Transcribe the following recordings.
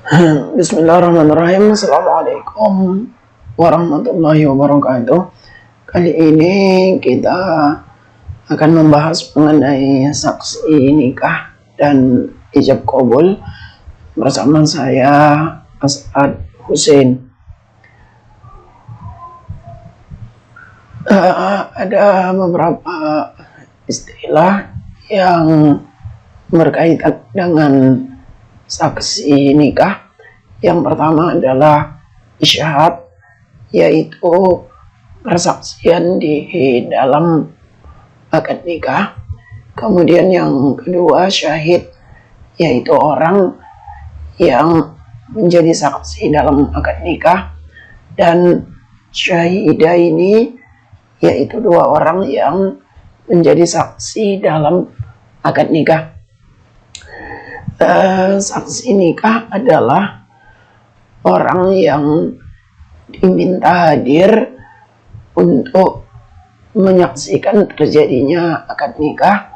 Bismillahirrahmanirrahim. Assalamualaikum warahmatullahi wabarakatuh. Kali ini kita akan membahas mengenai saksi nikah dan ijab qabul bersama saya As'ad Hussein. Ada beberapa istilah yang berkaitan dengan saksi nikah. Yang pertama adalah isyhad, yaitu persaksian di dalam akad nikah. Kemudian yang kedua syahid, yaitu orang yang menjadi saksi dalam akad nikah. Dan syahidah ini yaitu dua orang yang menjadi saksi dalam akad nikah. Saksi nikah adalah orang yang diminta hadir untuk menyaksikan terjadinya akad nikah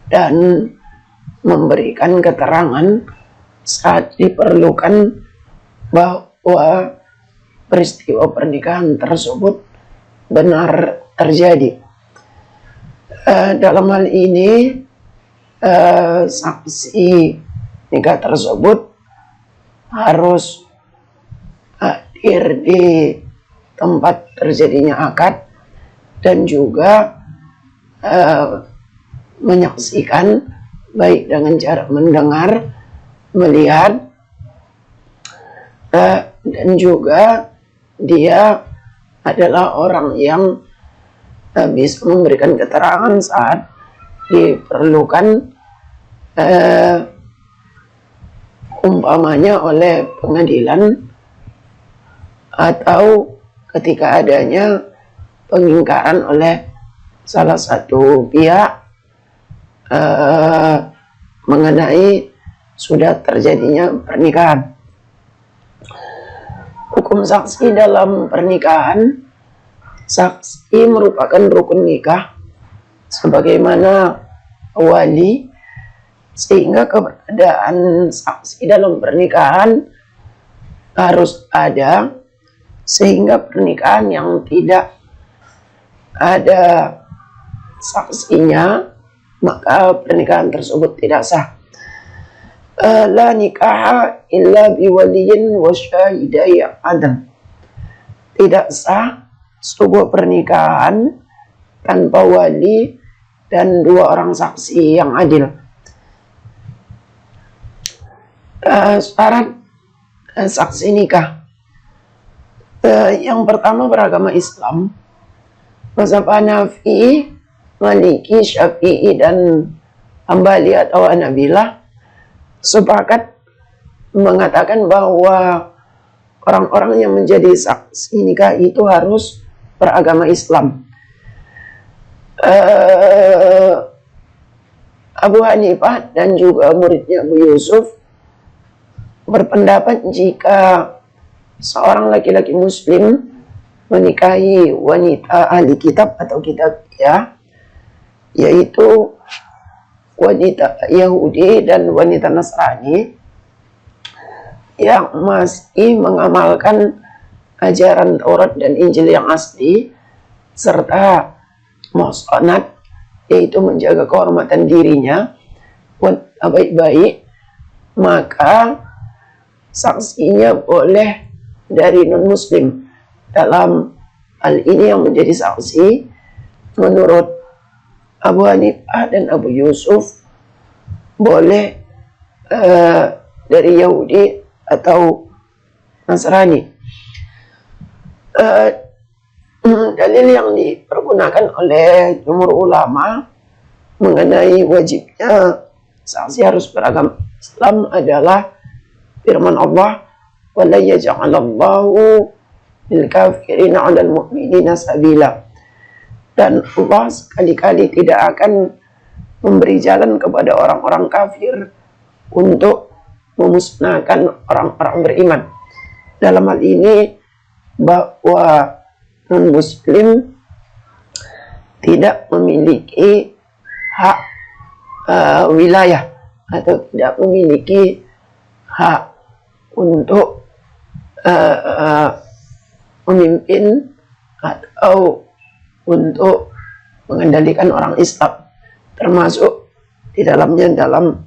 dan memberikan keterangan saat diperlukan bahwa peristiwa pernikahan tersebut benar terjadi. Dalam hal ini saksi nikah tersebut harus hadir di tempat terjadinya akad dan juga menyaksikan baik dengan cara mendengar, melihat, dan juga dia adalah orang yang bisa memberikan keterangan saat diperlukan, umpamanya oleh pengadilan atau ketika adanya pengingkaran oleh salah satu pihak mengenai sudah terjadinya pernikahan. Hukum saksi dalam pernikahan: saksi merupakan rukun nikah sebagaimana wali, sehingga keberadaan saksi dalam pernikahan harus ada, sehingga pernikahan yang tidak ada saksinya maka pernikahan tersebut tidak sah. La nikaha illa biwaliyin wa syahidai adl. Tidak sah sebuah pernikahan tanpa wali dan dua orang saksi yang adil. Syarat saksi nikah: yang pertama beragama Islam. Mazhab Hanafi, Maliki, Syafi'i, dan Hambali atau Hanabilah sepakat mengatakan bahwa orang-orang yang menjadi saksi nikah itu harus beragama Islam. Abu Hanifah dan juga muridnya Abu Yusuf berpendapat jika seorang laki-laki muslim menikahi wanita ahli kitab atau kitabiah, yaitu wanita Yahudi dan wanita Nasrani yang masih mengamalkan ajaran Taurat dan Injil yang asli, serta muhsanat, yaitu menjaga kehormatan dirinya baik-baik, maka saksinya boleh dari non-muslim. Dalam hal ini yang menjadi saksi menurut Abu Hanifah dan Abu Yusuf boleh dari Yahudi atau Nasrani. Dalil yang dipergunakan oleh jumhur ulama mengenai wajibnya saksi harus beragama Islam adalah firman Allah, wala yaj'alallahu lil kafirina 'alal mu'minina sabila. Dan Allah sekali-kali tidak akan memberi jalan kepada orang-orang kafir untuk memusnahkan orang-orang beriman. Dalam hal ini bahwa non-muslim tidak memiliki hak wilayah atau tidak memiliki hak untuk memimpin atau untuk mengendalikan orang Islam, termasuk di dalamnya dalam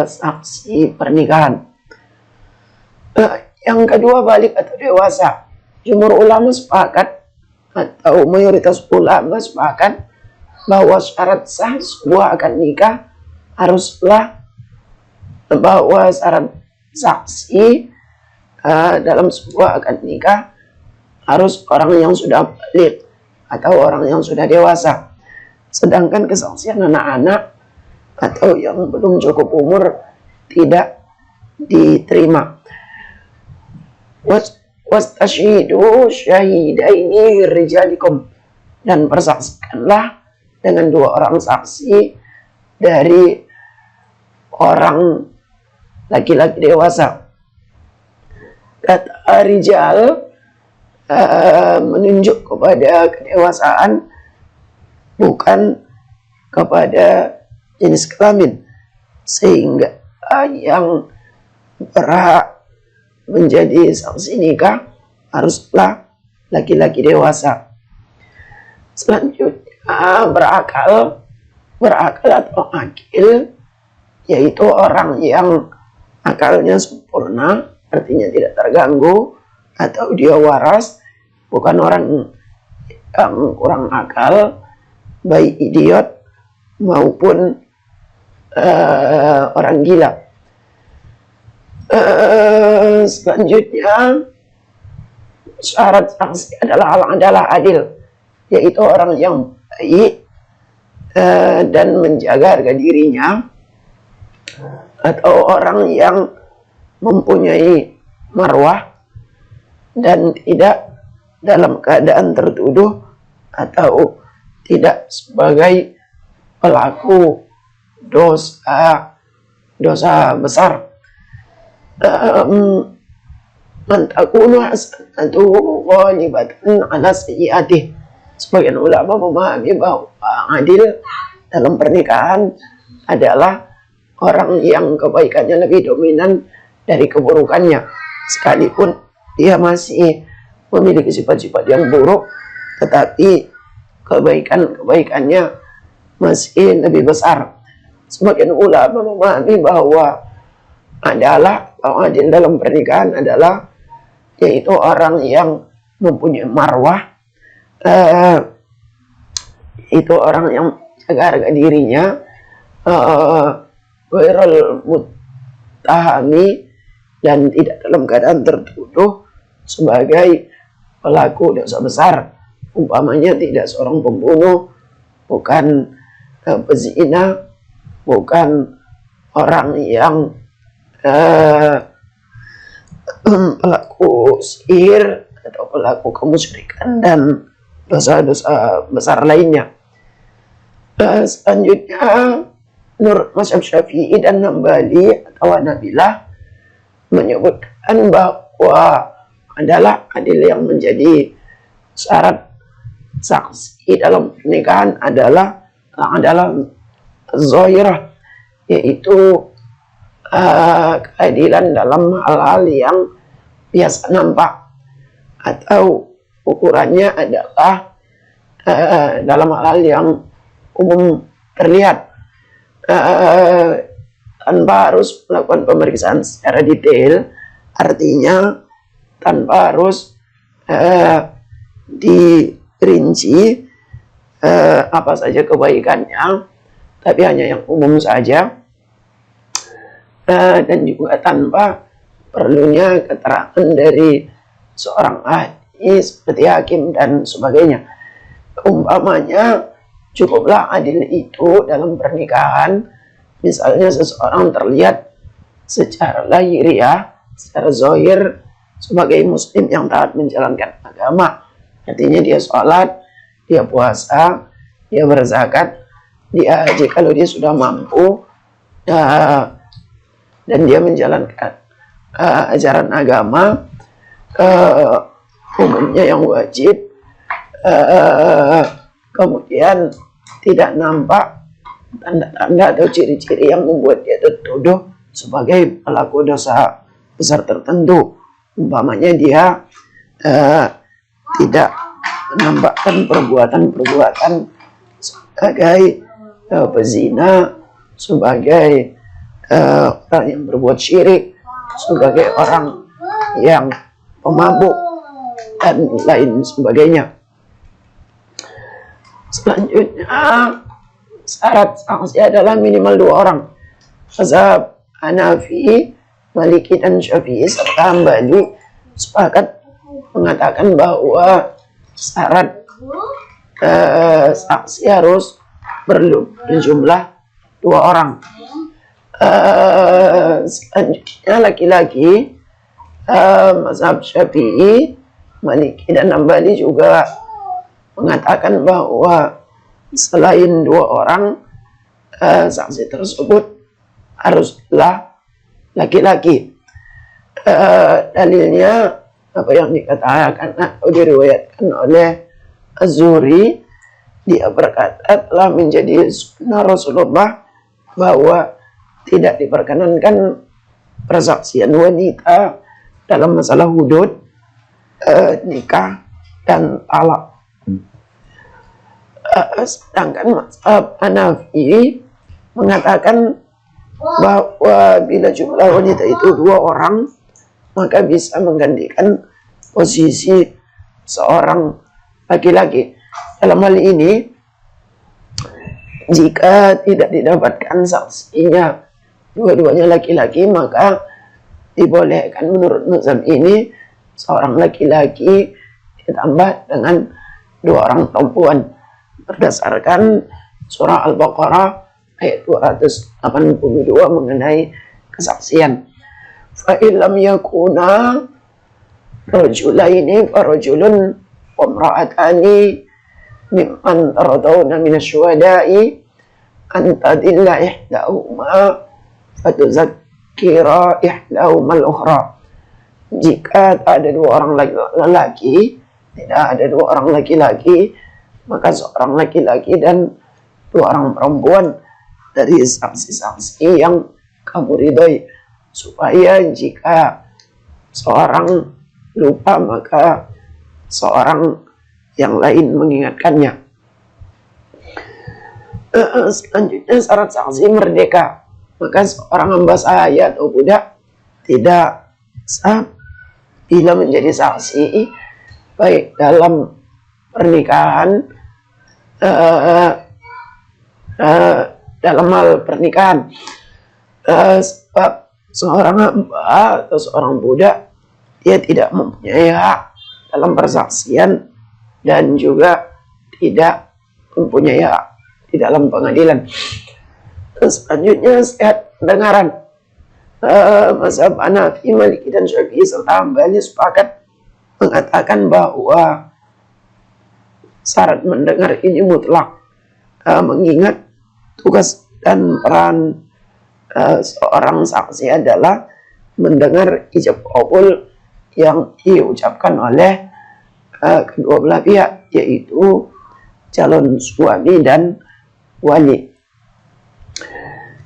saksi pernikahan. Yang kedua, balik atau dewasa. Jumhur ulama sepakat atau mayoritas ulama sepakat bahwa syarat sah sebuah akad nikah haruslah bahwa syarat saksi dalam sebuah akad nikah harus orang yang sudah balik atau orang yang sudah dewasa. Sedangkan kesaksian anak-anak atau yang belum cukup umur tidak diterima. Wastashhidu syahidaini rijalikum, dan persaksikanlah dengan 2 orang saksi dari orang laki-laki dewasa. Kata rijal menunjuk kepada kedewasaan, bukan kepada jenis kelamin, sehingga yang berhak menjadi saksi nikah haruslah laki-laki dewasa. Selanjutnya berakal atau akil, yaitu orang yang akalnya sempurna, artinya tidak terganggu, atau dia waras, bukan orang yang kurang akal, baik idiot maupun orang gila. Selanjutnya syarat saksi adalah adil, yaitu orang yang baik dan menjaga harga dirinya, atau orang yang mempunyai marwah dan tidak dalam keadaan tertuduh atau tidak sebagai pelaku dosa besar. Man takunu hasanatu ghalibatan ala sayyi'atih. Sebagian ulama memahami bahwa adil dalam pernikahan adalah orang yang kebaikannya lebih dominan dari keburukannya, sekalipun dia masih memiliki sifat-sifat yang buruk, tetapi kebaikannya masih lebih besar. Sebagian ulama memahami bahwa adil dalam pernikahan adalah yaitu orang yang mempunyai marwah, itu orang yang jaga harga dirinya, ghairul muttahami, dan tidak dalam keadaan tertuduh sebagai pelaku dosa besar. Umpamanya tidak seorang pembunuh, bukan pezina, bukan orang yang pelaku sihir atau pelaku kemusyrikan dan dosa-dosa besar lainnya. Selanjutnya menurut mazhab Syafi'i dan Hambali atau Hanabilah menyebutkan bahwa adalah adil yang menjadi syarat saksi dalam pernikahan adalah zahirah, yaitu keadilan dalam hal-hal yang biasa nampak, atau ukurannya adalah dalam hal-hal yang umum terlihat, tanpa harus melakukan pemeriksaan secara detail, artinya tanpa harus dirinci apa saja kebaikannya, tapi hanya yang umum saja, dan juga tanpa perlunya keterangan dari seorang ahli seperti hakim dan sebagainya. Umpamanya cukuplah adil itu dalam pernikahan, misalnya seseorang terlihat secara lahiriah, secara zahir sebagai muslim yang taat menjalankan agama, artinya dia sholat, dia puasa, dia berzakat, dia haji kalau dia sudah mampu, dan dia menjalankan ajaran agama umumnya yang wajib, kemudian tidak nampak tanda-tanda atau ciri-ciri yang membuat dia tertuduh sebagai pelaku dosa besar tertentu. Umpamanya dia tidak menampakkan perbuatan-perbuatan sebagai pezina, sebagai orang yang berbuat syirik, sebagai orang yang pemabuk, dan lain sebagainya. Selanjutnya, syarat sanksi adalah minimal 2 orang. Mazhab Hanafi, Maliki, dan Syafi'i serta Hambali sepakat mengatakan bahwa syarat saksi harus berjumlah 2 orang. Selanjutnya laki-laki, mazhab Syafi'i, Maliki, dan Hambali juga mengatakan bahwa selain 2 orang, saksi tersebut haruslah laki-laki. Dalilnya apa yang dikatakan atau diriwayatkan oleh Az-Zuhri, dia berkata telah menjadi sunnah Rasulullah bahwa tidak diperkenankan persaksian wanita dalam masalah hudud, nikah, dan talak. Sedangkan mazhab Hanafi mengatakan bahwa bila jumlah wanita itu 2 orang, maka bisa menggantikan posisi seorang laki-laki. Dalam hal ini, jika tidak didapatkan saksinya dua-duanya laki-laki, maka dibolehkan menurut mazhab ini seorang laki-laki ditambah dengan 2 orang perempuan berdasarkan surah Al-Baqarah ayat 282 mengenai kesaksian. Fa illam yakuna rajulaini farajulun wa imra'atani mimman taradawna minasyuhada'i an tadilla ihdahuma fatuzakkira ihdahuma al-ukhra. Jika tak ada 2 orang laki-laki, tidak ada 2 orang laki-laki, maka seorang laki-laki dan 2 orang perempuan dari saksi-saksi yang kamu ridhoi, supaya jika seorang lupa maka seorang yang lain mengingatkannya. Selanjutnya, syarat saksi merdeka. Maka seorang hamba sahaya atau budak tidak sah bila menjadi saksi baik dalam pernikahan, dalam hal pernikahan, sebab seorang hamba atau seorang budak dia tidak mempunyai hak dalam persaksian dan juga tidak mempunyai hak di dalam pengadilan. Selanjutnya, sehat pendengaran. Mazhab Hanafi, Maliki, dan Syafi'i serta Hambali sepakat mengatakan bahwa syarat mendengar ini mutlak, mengingat tugas dan peran seorang saksi adalah mendengar ijab qabul yang diucapkan oleh kedua belah pihak, yaitu calon suami dan wali.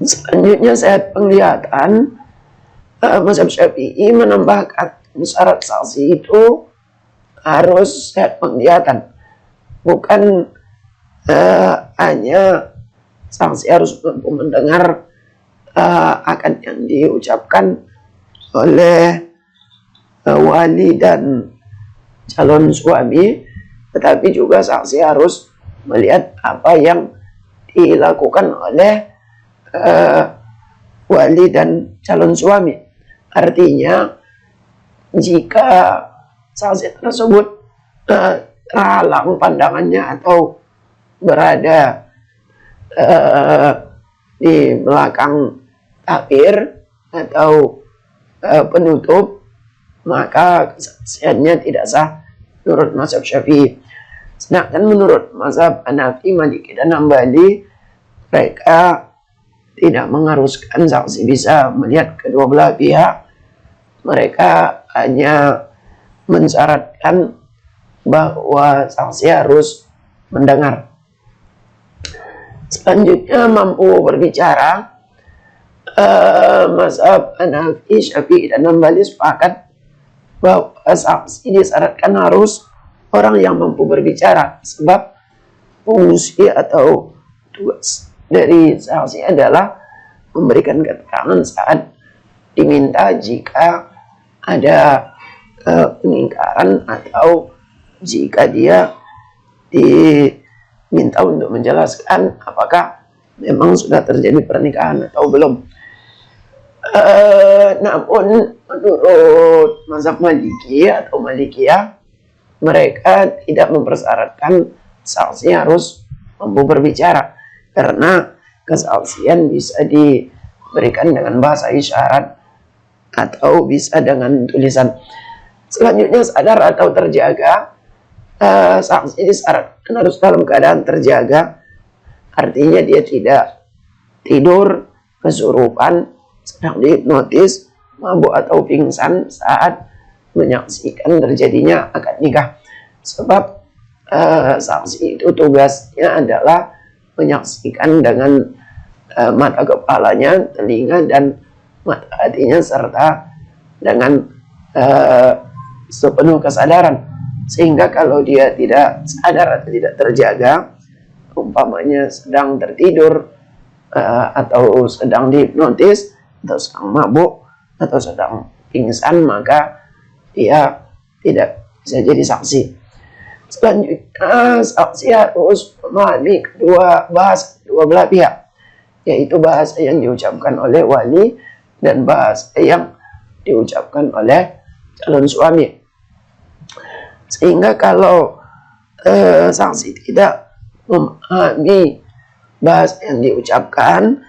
Selanjutnya, sehat penglihatan. Mazhab Syafi'i menambahkan syarat saksi itu harus sehat penglihatan, bukan hanya saksi harus mampu mendengar akan yang diucapkan oleh wali dan calon suami, tetapi juga saksi harus melihat apa yang dilakukan oleh wali dan calon suami. Artinya, jika saksi tersebut terhalang pandangannya atau berada di belakang tabir atau penutup, maka kesaksiannya tidak sah menurut mazhab Syafi'i. Sedangkan menurut mazhab Hanafi, Maliki, dan Hambali, mereka tidak mengharuskan saksi bisa melihat kedua belah pihak. Mereka hanya mensyaratkan bahwa saksi harus mendengar. Selanjutnya, mampu berbicara. Mazhab Hanafi, Syafi'i, dan Hambali sepakat bahwa saksi disyaratkan harus orang yang mampu berbicara, sebab fungsi atau tugas dari saksi adalah memberikan keterangan saat diminta jika ada pengingkaran atau jika dia diminta untuk menjelaskan apakah memang sudah terjadi pernikahan atau belum. Namun menurut mazhab Maliki atau Malikiyah, mereka tidak mempersyaratkan saksi harus mampu berbicara, karena kesaksian bisa diberikan dengan bahasa isyarat atau bisa dengan tulisan. Selanjutnya, sadar atau terjaga. Saksi disyaratkan harus dalam keadaan terjaga, artinya dia tidak tidur, kesurupan, sedang dihipnotis, mabuk atau pingsan saat menyaksikan terjadinya akad nikah. Sebab saksi itu tugasnya adalah menyaksikan dengan mata kepalanya, telinga, dan mata hatinya, serta dengan sepenuh kesadaran. Sehingga kalau dia tidak sadar atau tidak terjaga, umpamanya sedang tertidur atau sedang dihipnotis atau sedang mabuk atau sedang pingsan, maka dia tidak bisa jadi saksi. Selanjutnya, saksi harus memahami kedua belah pihak, yaitu bahasa yang diucapkan oleh wali dan bahasa yang diucapkan oleh calon suami. Sehingga kalau saksi tidak memahami bahasa yang diucapkan,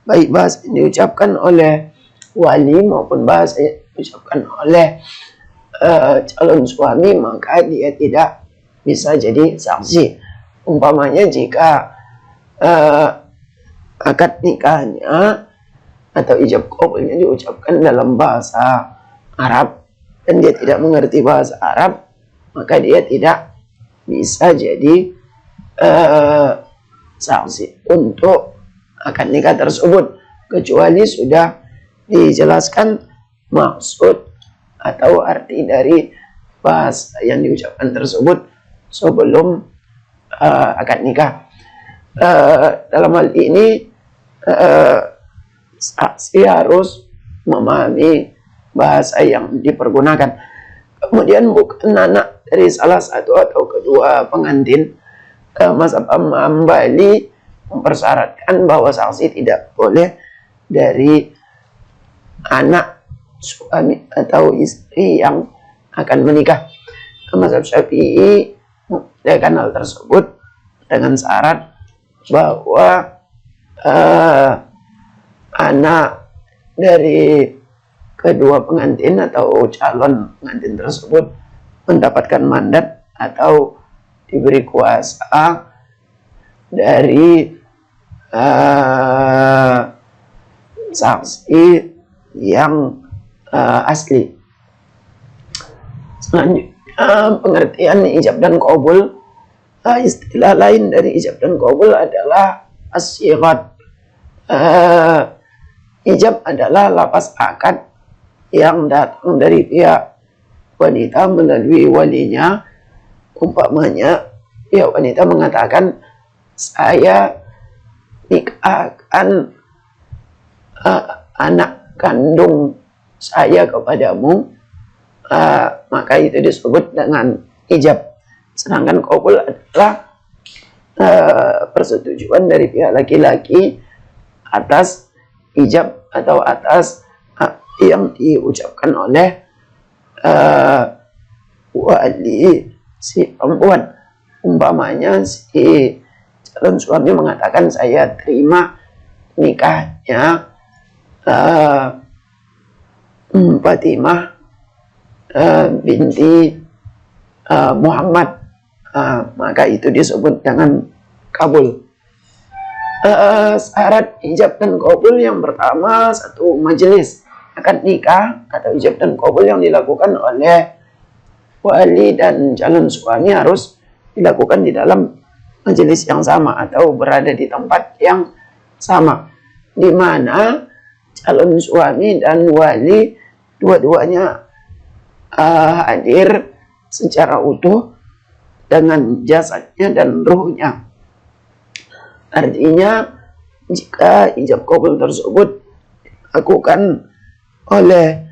baik bahasa yang diucapkan oleh wali maupun bahasa yang diucapkan oleh calon suami, maka dia tidak bisa jadi saksi. Umpamanya jika akad nikahnya atau ijab qabulnya diucapkan dalam bahasa Arab dan dia tidak mengerti bahasa Arab, maka dia tidak bisa jadi saksi untuk akad nikah tersebut, kecuali sudah dijelaskan maksud atau arti dari bahasa yang diucapkan tersebut sebelum akad nikah. Dalam hal ini saksi harus memahami bahasa yang dipergunakan. Kemudian bukan anak dari salah satu atau kedua pengantin, mazhab Hambali mempersyaratkan bahwa saksi tidak boleh dari anak suami atau istri yang akan menikah. Mazhab Syafi'i membolehkan hal tersebut dengan syarat bahwa anak dari kedua pengantin atau calon pengantin tersebut mendapatkan mandat atau diberi kuasa dari saksi yang asli. Selanjutnya, pengertian ijab dan qabul. Istilah lain dari ijab dan qabul adalah as-sighat. Ijab adalah lafaz akad yang datang dari pihak wanita melalui walinya. Umpamanya pihak wanita mengatakan, saya nikahkan anak kandung saya kepadamu, maka itu disebut dengan ijab. Sedangkan qabul adalah persetujuan dari pihak laki-laki atas ijab atau atas yang diucapkan oleh wali si perempuan. Umpamanya si calon suami mengatakan, saya terima nikahnya Fatimah binti Muhammad, maka itu disebut dengan kabul. Syarat ijab dan qabul yang pertama, satu majelis akad nikah atau ijab dan qabul yang dilakukan oleh wali dan calon suami harus dilakukan di dalam majelis yang sama atau berada di tempat yang sama, di mana calon suami dan wali dua-duanya hadir secara utuh dengan jasadnya dan ruhnya. Artinya jika ijab kabul tersebut dilakukan oleh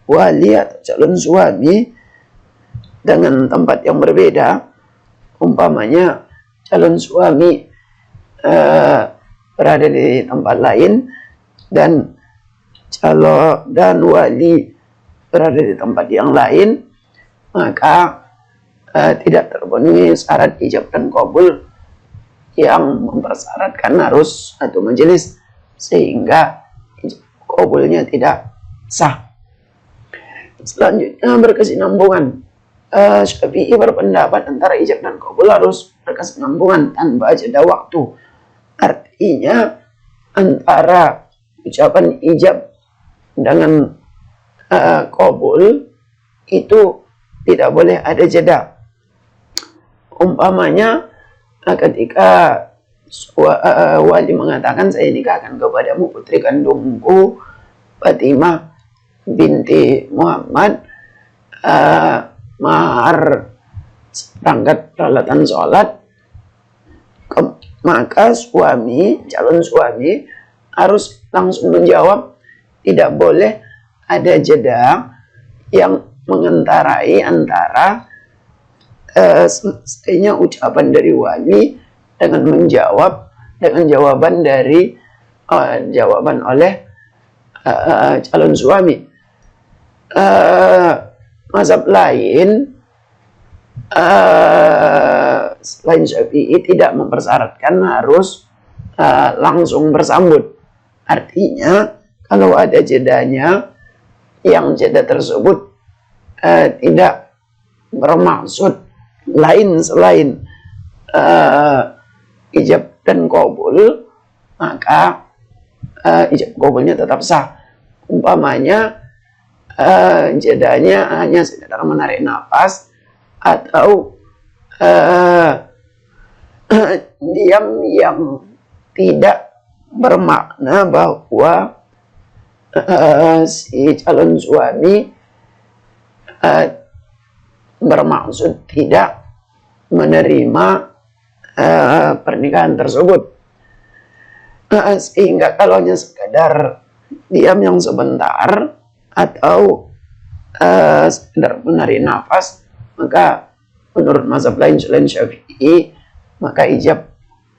wali atau calon suami dengan tempat yang berbeda, umpamanya calon suami berada di tempat lain dan wali berada di tempat yang lain, maka tidak terpenuhi syarat ijab dan kabul yang mempersyaratkan harus satu majelis, sehingga ijab kabulnya tidak sah. Selanjutnya berkesinambungan. Syafi'i berpendapat antara ijab dan kabul harus berkesinambungan tanpa jeda waktu. Artinya antara ucapan ijab dengan kabul itu tidak boleh ada jeda. Umpamanya ketika wali mengatakan, saya nikahkan kepadamu putri kandungku Fatimah binti Muhammad, mahar perangkat peralatan sholat, maka calon suami harus langsung menjawab, tidak boleh ada jeda yang mengentarai antara selesainya ucapan dari wali dengan jawaban oleh calon suami. Mazhab lain selain Syafi'i tidak mempersyaratkan harus langsung bersambut. Artinya kalau ada jedanya, yang jeda tersebut tidak bermaksud lain selain ijab dan kabul, maka ijab kabulnya tetap sah. Umpamanya jedanya hanya sekedar menarik nafas atau diam yang tidak bermakna bahwa si calon suami bermaksud tidak menerima pernikahan tersebut, sehingga kalau hanya sekadar diam yang sebentar atau sekedar menarik nafas, maka menurut mazhab lain selain Syafi'i, maka ijab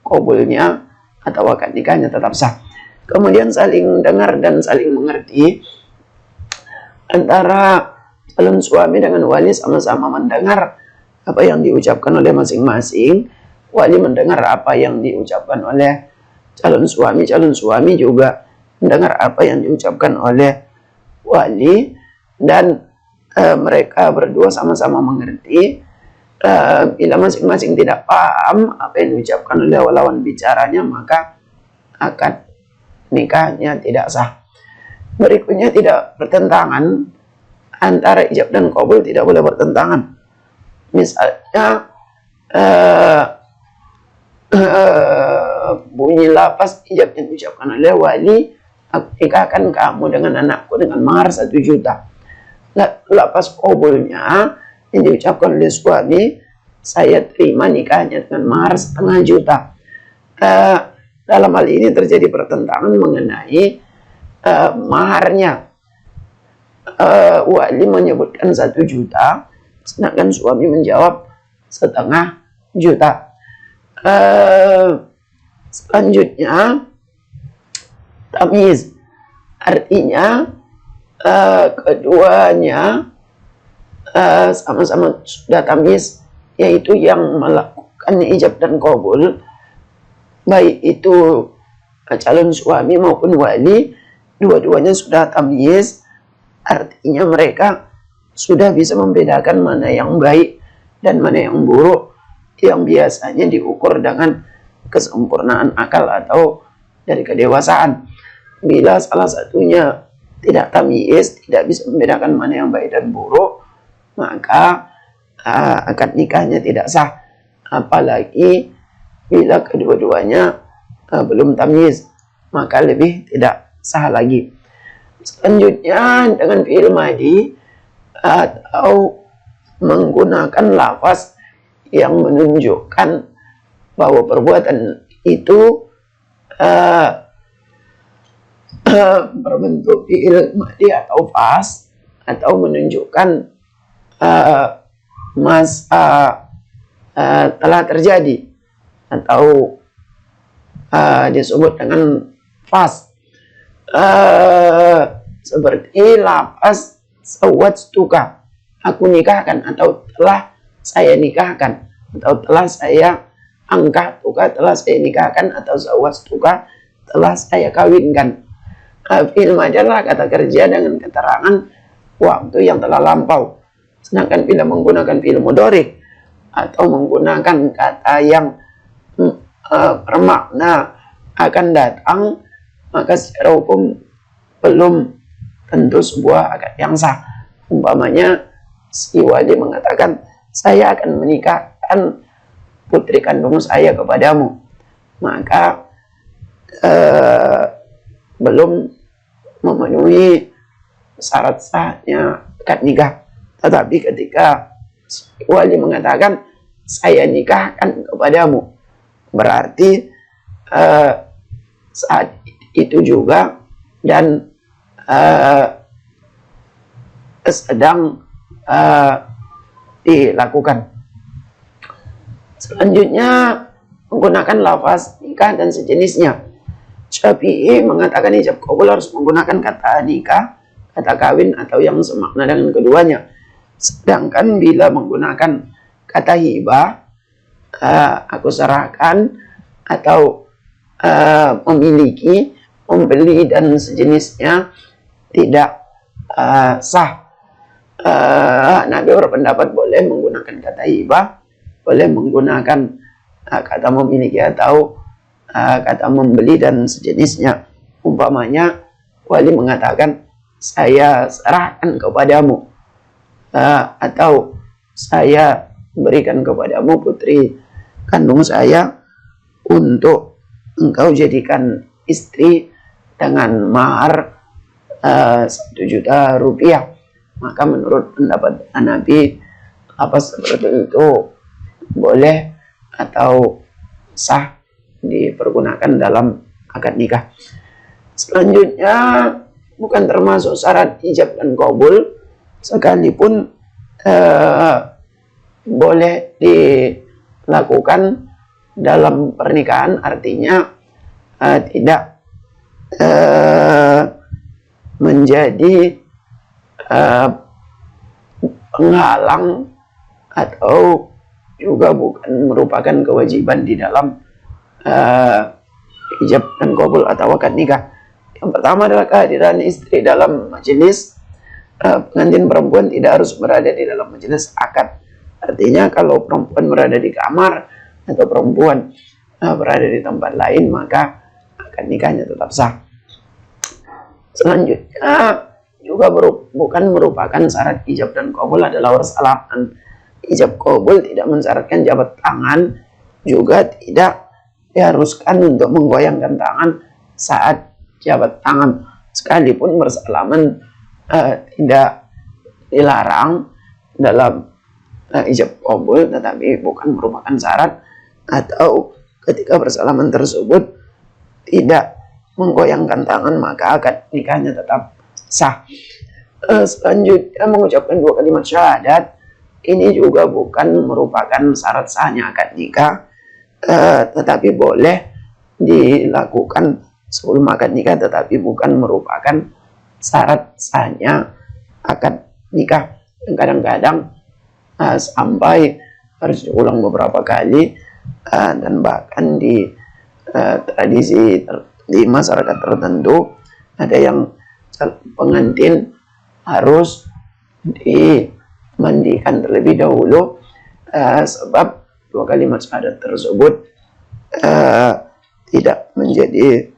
kabulnya atau akad nikahnya tetap sah. Kemudian saling dengar dan saling mengerti. Antara calon suami dengan wali sama-sama mendengar apa yang diucapkan oleh masing-masing. Wali mendengar apa yang diucapkan oleh calon suami juga mendengar apa yang diucapkan oleh wali, dan mereka berdua sama-sama mengerti. Bila masing-masing tidak paham apa yang diucapkan oleh lawan bicaranya, maka akad nikahnya tidak sah. Berikutnya tidak bertentangan. Antara ijab dan kabul tidak boleh bertentangan. Misalnya bunyi lafaz ijab yang diucapkan oleh wali, aku nikahkan kamu dengan anakku dengan mahar 1 juta. Lafaz kabulnya yang diucapkan oleh suami, saya terima nikahnya dengan mahar 0,5 juta. Dalam hal ini terjadi pertentangan mengenai maharnya. Wali menyebutkan 1 juta, sedangkan suami menjawab 0,5 juta. Selanjutnya tamyiz, artinya keduanya sama-sama sudah tamyiz, yaitu yang melakukan ijab dan kabul, baik itu calon suami maupun wali, dua-duanya sudah tamyiz. Artinya mereka sudah bisa membedakan mana yang baik dan mana yang buruk, yang biasanya diukur dengan kesempurnaan akal atau dari kedewasaan. Bila salah satunya tidak tamyiz, tidak bisa membedakan mana yang baik dan buruk, maka akad nikahnya tidak sah. Apalagi bila kedua-duanya belum tamyiz. maka lebih tidak sah lagi. Selanjutnya dengan fi'il madhi atau menggunakan lafaz yang menunjukkan bahwa perbuatan itu berbentuk fi'il madhi atau fas, atau menunjukkan masa telah terjadi, atau disebut dengan fas, seperti lafaz sawwajtuka, aku nikahkan, atau telah saya nikahkan, atau telah saya angkahtuka, telah saya nikahkan, atau sawwajtuka, telah saya kawinkan. Fi'il madhi adalah kata kerja dengan keterangan waktu yang telah lampau. Sedangkan bila menggunakan fi'il mudhari atau menggunakan kata yang bermakna akan datang, maka secara hukum belum tentu sebuah akad yang sah. Umpamanya si wali mengatakan, saya akan menikahkan putri kandung saya kepadamu, maka belum memenuhi syarat sahnya akad nikah. Tetapi ketika si wali mengatakan, saya nikahkan kepadamu, berarti saat itu juga dan sedang dilakukan. Selanjutnya menggunakan lafaz nikah dan sejenisnya. Syafi'i mengatakan ijab qabul harus menggunakan kata nikah, kata kawin, atau yang semakna dengan keduanya. Sedangkan bila menggunakan kata hibah, aku serahkan, atau memiliki, membeli, dan sejenisnya, tidak sah. Nabi berpendapat boleh menggunakan kata hibah, boleh menggunakan kata memiliki, atau kata membeli dan sejenisnya. Umpamanya wali mengatakan, saya serahkan kepadamu, atau saya berikan kepadamu putri kandung saya untuk engkau jadikan istri dengan mahar 1 juta rupiah. Maka menurut pendapat Hanafi, apa seperti itu boleh atau sah dipergunakan dalam akad nikah. Selanjutnya, bukan termasuk syarat ijab dan qabul, sekalipun boleh dilakukan dalam pernikahan, artinya tidak menjadi penghalang atau juga bukan merupakan kewajiban di dalam ijab dan qabul atau akad nikah. Yang pertama adalah kehadiran istri dalam majelis. Pengantin perempuan tidak harus berada di dalam majelis akad. Artinya kalau perempuan berada di kamar atau perempuan berada di tempat lain, maka akad nikahnya tetap sah. Selanjutnya juga bukan merupakan syarat ijab dan qabul adalah warsalaman. Ijab qabul tidak mensyaratkan jabat tangan, juga tidak diharuskan untuk menggoyangkan tangan saat jabat tangan, sekalipun bersalaman tidak dilarang dalam ijab qabul, tetapi bukan merupakan syarat, atau ketika bersalaman tersebut tidak menggoyangkan tangan, maka akad nikahnya tetap sah. Selanjutnya mengucapkan 2 kalimat syahadat, ini juga bukan merupakan syarat sahnya akad nikah, tetapi boleh dilakukan sebelum akad nikah, tetapi bukan merupakan syarat sahnya akad nikah. Kadang-kadang sampai harus diulang beberapa kali, dan bahkan di tradisi di masyarakat tertentu ada yang pengantin harus dimandikan terlebih dahulu, sebab 2 kalimat syahadat tersebut tidak menjadi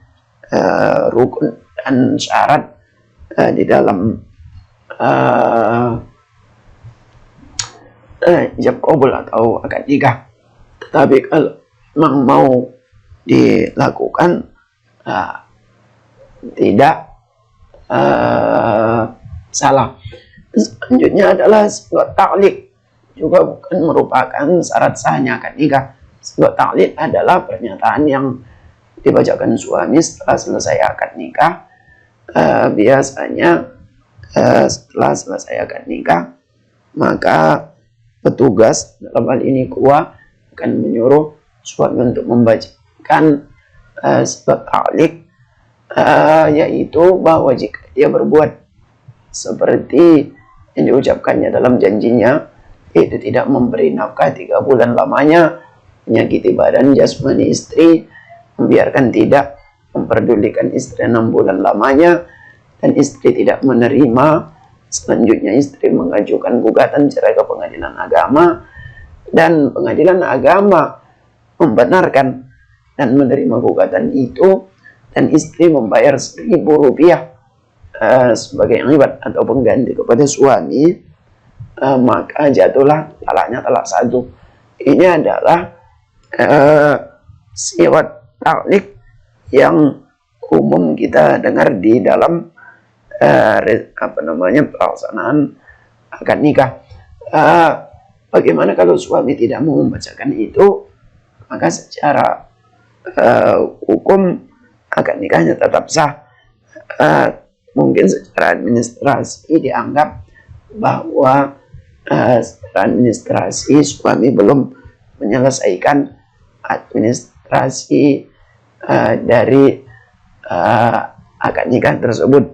rukun dan syarat di dalam ijab qabul atau akad nikah. Tetapi kalau memang mau dilakukan, tidak salah. Selanjutnya adalah sigot ta'liq, juga bukan merupakan syarat sahnya akad nikah. Sigot ta'liq adalah pernyataan yang dibacakan suami setelah selesai akad nikah. Biasanya setelah selesai akad nikah, maka petugas dalam hal ini kuah akan menyuruh suami untuk membacakan sigot ta'liq, yaitu bahwa jika dia berbuat seperti yang diucapkannya dalam janjinya, yaitu tidak memberi nafkah 3 bulan lamanya, menyakiti badan jasmani istri, membiarkan tidak memperdulikan istri 6 bulan lamanya, dan istri tidak menerima, selanjutnya istri mengajukan gugatan cerai ke pengadilan agama, dan pengadilan agama membenarkan dan menerima gugatan itu, dan istri membayar Rp1.000 sebagai iwad atau pengganti kepada suami, maka jatuhlah talaknya talak 1. Ini adalah siwat ta'liq yang umum kita dengar di dalam pelaksanaan akad nikah. Bagaimana kalau suami tidak mau membacakan itu? Maka secara hukum akad nikahnya tetap sah. Mungkin secara administrasi dianggap bahwa secara administrasi suami belum menyelesaikan administrasi dari akad nikah tersebut.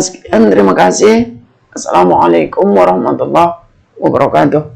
Sekian, terima kasih. Assalamualaikum warahmatullahi wabarakatuh.